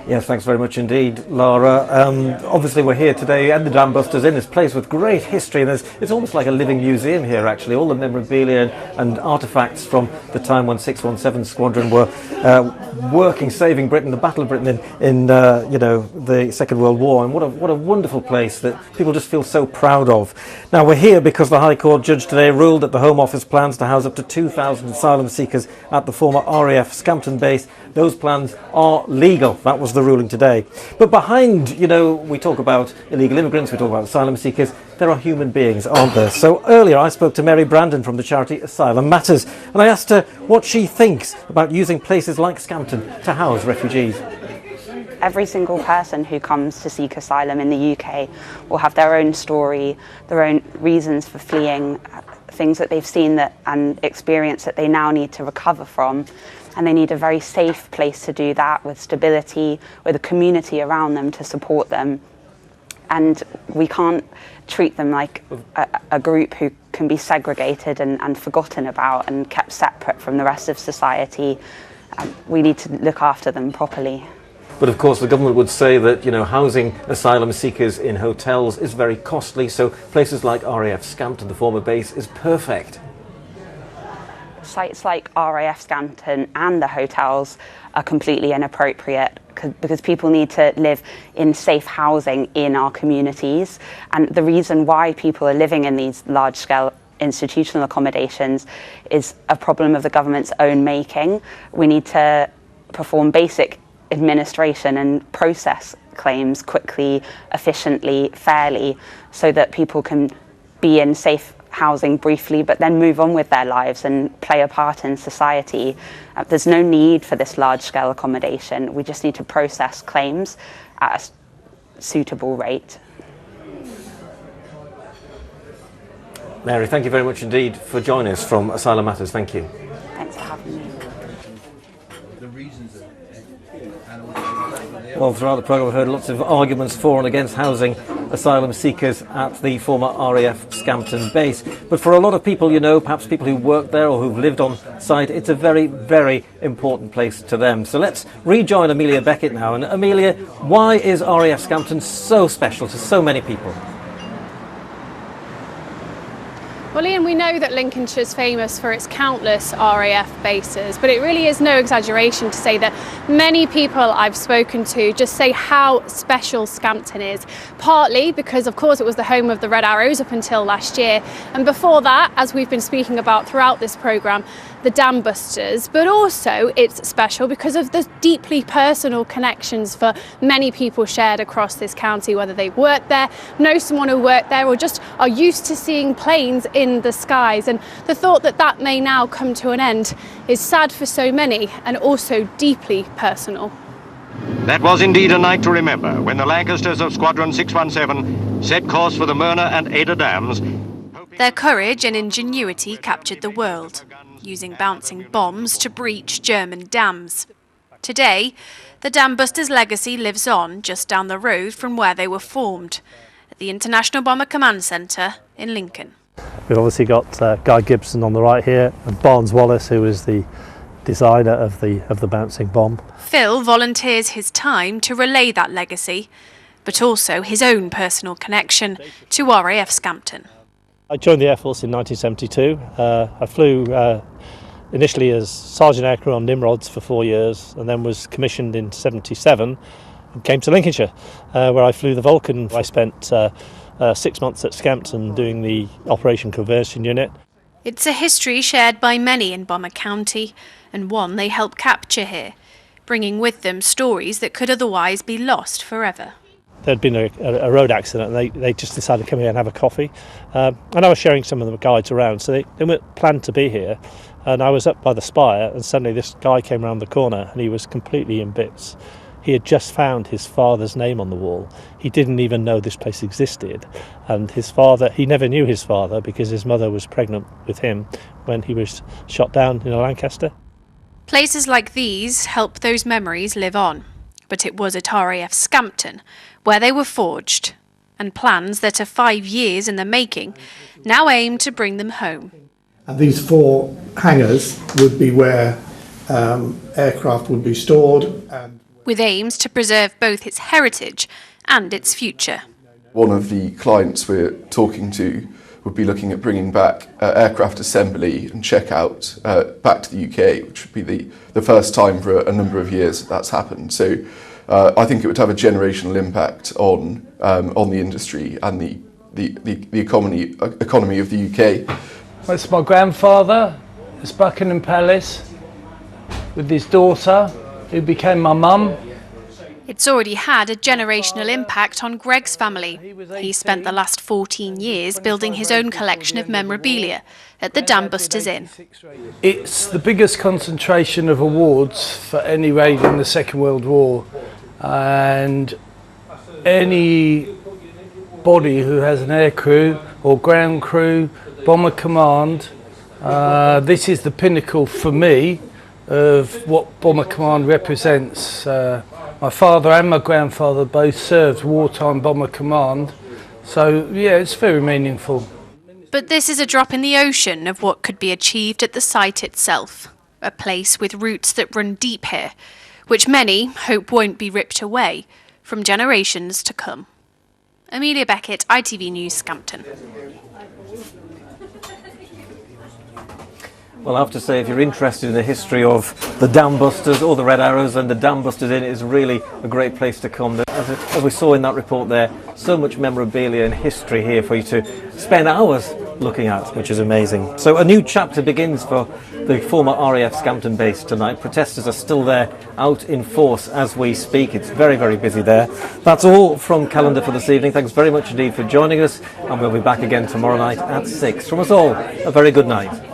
Yes, thanks very much indeed, Laura. Obviously we're here today at the Dam Busters in this place with great history, and it's almost like a living museum here actually. All the memorabilia and artefacts from the time when 617 Squadron were working, saving Britain, the Battle of Britain in the Second World War, and what a wonderful place that people just feel so proud of. Now we're here because the High Court judge today ruled that the Home Office plans to house up to 2,000 asylum seekers at the former RAF Scampton base. Those plans are legal. That was the ruling today. But behind, we talk about illegal immigrants, we talk about asylum seekers, there are human beings, aren't there? So earlier I spoke to Mary Brandon from the charity Asylum Matters, and I asked her what she thinks about using places like Scampton to house refugees. Every single person who comes to seek asylum in the UK will have their own story, their own reasons for fleeing, things that they've seen and experienced that they now need to recover from. And they need a very safe place to do that, with stability, with a community around them to support them. And we can't treat them like a group who can be segregated and forgotten about and kept separate from the rest of society. We need to look after them properly. But of course the government would say that housing asylum seekers in hotels is very costly, so places like RAF Scampton, the former base, is perfect. Sites like RAF Scampton and the hotels are completely inappropriate because people need to live in safe housing in our communities, and the reason why people are living in these large-scale institutional accommodations is a problem of the government's own making. We need to perform basic administration and process claims quickly, efficiently, fairly, so that people can be in safe housing briefly but then move on with their lives and play a part in society. There's no need for this large-scale accommodation. We just need to process claims at a suitable rate. Mary, thank you very much indeed for joining us from Asylum Matters. Thank you. Thanks for having me. Well, throughout the programme we've heard lots of arguments for and against housing asylum seekers at the former RAF Scampton base. But for a lot of people, perhaps people who work there or who've lived on site, it's a very, very important place to them. So let's rejoin Amelia Beckett now. And Amelia, why is RAF Scampton so special to so many people? Well, Ian, we know that Lincolnshire's famous for its countless RAF bases, but it really is no exaggeration to say that many people I've spoken to just say how special Scampton is, partly because, of course, it was the home of the Red Arrows up until last year, and before that, as we've been speaking about throughout this programme, the Dam Busters, but also it's special because of the deeply personal connections for many people shared across this county, whether they've worked there, know someone who worked there, or just are used to seeing planes in the skies. And the thought that that may now come to an end is sad for so many and also deeply personal. That was indeed a night to remember when the Lancasters of Squadron 617 set course for the Myrna and Ada dams. Their courage and ingenuity captured the world, using bouncing bombs to breach German dams. Today, the Dam Busters' legacy lives on just down the road from where they were formed, at the International Bomber Command Centre in Lincoln. We've obviously got Guy Gibson on the right here, and Barnes Wallace, who is the designer of the bouncing bomb. Phil volunteers his time to relay that legacy, but also his own personal connection to RAF Scampton. I joined the Air Force in 1972. I flew initially as Sergeant Aircrew on Nimrods for 4 years, and then was commissioned in 77 and came to Lincolnshire, where I flew the Vulcan. I spent 6 months at Scampton doing the Operation Conversion Unit. It's a history shared by many in Bomber County, and one they help capture here, bringing with them stories that could otherwise be lost forever. There'd been a road accident, and they just decided to come here and have a coffee. And I was sharing some of the guides around, so they weren't planned to be here. And I was up by the spire, and suddenly this guy came around the corner, and he was completely in bits. He had just found his father's name on the wall. He didn't even know this place existed. And his father, he never knew his father because his mother was pregnant with him when he was shot down in Lancaster. Places like these help those memories live on. But it was at RAF Scampton where they were forged, and plans that are 5 years in the making now aim to bring them home. And these 4 hangars would be where aircraft would be stored. with aims to preserve both its heritage and its future. One of the clients we're talking to would be looking at bringing back aircraft assembly and checkout back to the UK, which would be the first time for a number of years that's happened. So I think it would have a generational impact on the industry and the economy of the UK. That's my grandfather. It's Buckingham Palace with his daughter, who became my mum. It's already had a generational impact on Greg's family. He spent the last 14 years building his own collection of memorabilia at the Dam Busters Inn. It's the biggest concentration of awards for any raid in the Second World War, and any body who has an air crew or ground crew, bomber command, this is the pinnacle for me of what Bomber Command represents. My father and my grandfather both served wartime Bomber Command, so yeah, it's very meaningful. But this is a drop in the ocean of what could be achieved at the site itself, a place with roots that run deep here, which many hope won't be ripped away from generations to come. Amelia Beckett, ITV News, Scampton. Well, I have to say, if you're interested in the history of the Dam Busters or the Red Arrows, and the Dam Busters Inn is really a great place to come. As we saw in that report there, so much memorabilia and history here for you to spend hours looking at, which is amazing. So a new chapter begins for the former RAF Scampton base tonight. Protesters are still there, out in force as we speak. It's very, very busy there. That's all from Calendar for this evening. Thanks very much indeed for joining us, and we'll be back again tomorrow night at 6. From us all, a very good night.